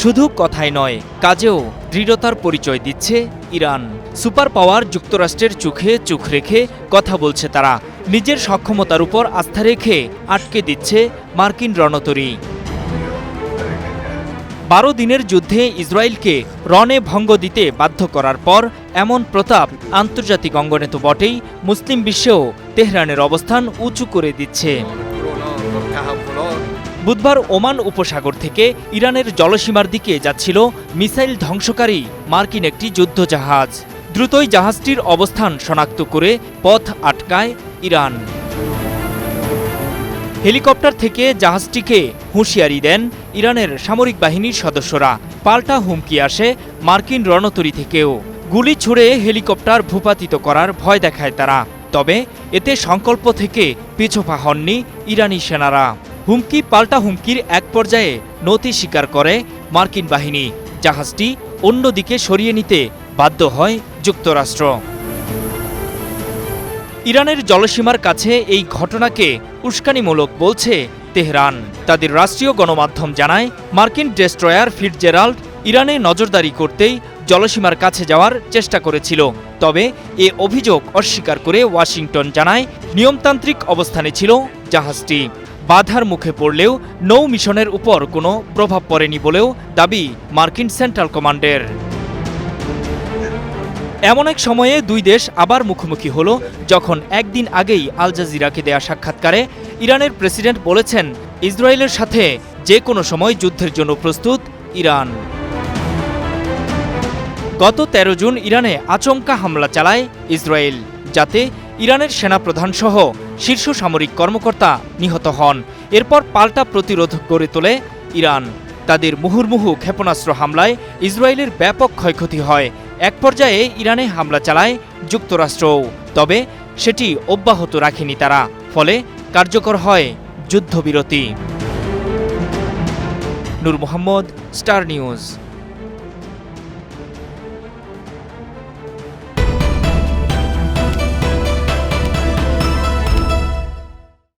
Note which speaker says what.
Speaker 1: শুধু কথাই নয়, কাজেও দৃঢ়তার পরিচয় দিচ্ছে ইরান। সুপার পাওয়ার যুক্তরাষ্ট্রের চোখে চোখ রেখে কথা বলছে তারা। নিজের সক্ষমতার উপর আস্থা রেখে আটকে দিচ্ছে মার্কিন রণতরী। 12 দিনের যুদ্ধে ইসরায়েলকে রণে ভঙ্গ দিতে বাধ্য করার পর এমন প্রতাপ আন্তর্জাতিক অঙ্গনে তো বটেই, মুসলিম বিশ্বেও তেহরানের অবস্থান উঁচু করে দিচ্ছে। বুধবার ওমান উপসাগর থেকে ইরানের জলসীমার দিকে যাচ্ছিল মিসাইল ধ্বংসকারী মার্কিন একটি যুদ্ধজাহাজ। দ্রুতই জাহাজটির অবস্থান শনাক্ত করে পথ আটকায় ইরান। হেলিকপ্টার থেকে জাহাজটিকে হুঁশিয়ারি দেন ইরানের সামরিক বাহিনীর সদস্যরা। পাল্টা হুমকি আসে মার্কিন রণতরী থেকেও। গুলি ছুড়ে হেলিকপ্টার ভূপাতিত করার ভয় দেখায় তারা। তবে এতে সংকল্প থেকে পিছপা হননি ইরানি সেনারা। হুমকি পাল্টা হুমকির এক পর্যায়ে নতি স্বীকার করে মার্কিন বাহিনী। জাহাজটি অন্যদিকে সরিয়ে নিতে বাধ্য হয় যুক্তরাষ্ট্র। ইরানের জলসীমার কাছে এই ঘটনাকে উস্কানিমূলক বলছে তেহরান। তাদের রাষ্ট্রীয় গণমাধ্যম জানায়, মার্কিন ডেস্ট্রয়ার ফিটজেরাল্ড ইরানে নজরদারি করতেই জলসীমার কাছে যাওয়ার চেষ্টা করেছিল। তবে এ অভিযোগ অস্বীকার করে ওয়াশিংটন জানায়, নিয়মতান্ত্রিক অবস্থানে ছিল জাহাজটি। বাধার মুখে পড়লেও নৌ মিশনের উপর কোনো প্রভাব পড়েনি বলেও দাবি মার্কিন সেন্ট্রাল কমান্ডের। এমন এক সময়ে দুই দেশ আবার মুখোমুখি হলো যখন একদিন আগেই আল জাজিরাকে দেয়া সাক্ষাৎকারে ইরানের প্রেসিডেন্ট বলেছেন, ইসরায়েলের সাথে যে কোনো সময় যুদ্ধের জন্য প্রস্তুত ইরান। গত 13 জুন ইরানে আচমকা হামলা চালায় ইসরায়েল, যাতে ইরানের সেনাপ্রধান সহ শীর্ষ সামরিক কর্মকর্তা নিহত হন। এরপর পাল্টা প্রতিরোধ গড়ে তোলে ইরান। তাদের মুহুর্মুহু ক্ষেপণাস্ত্র হামলায় ইসরায়েলের ব্যাপক ক্ষয়ক্ষতি হয়। এক পর্যায়ে ইরানে হামলা চালায় যুক্তরাষ্ট্রও। তবে সেটি অব্যাহত রাখেনি তারা। ফলে কার্যকর হয় যুদ্ধবিরতি। নূর মোহাম্মদ, স্টার নিউজ।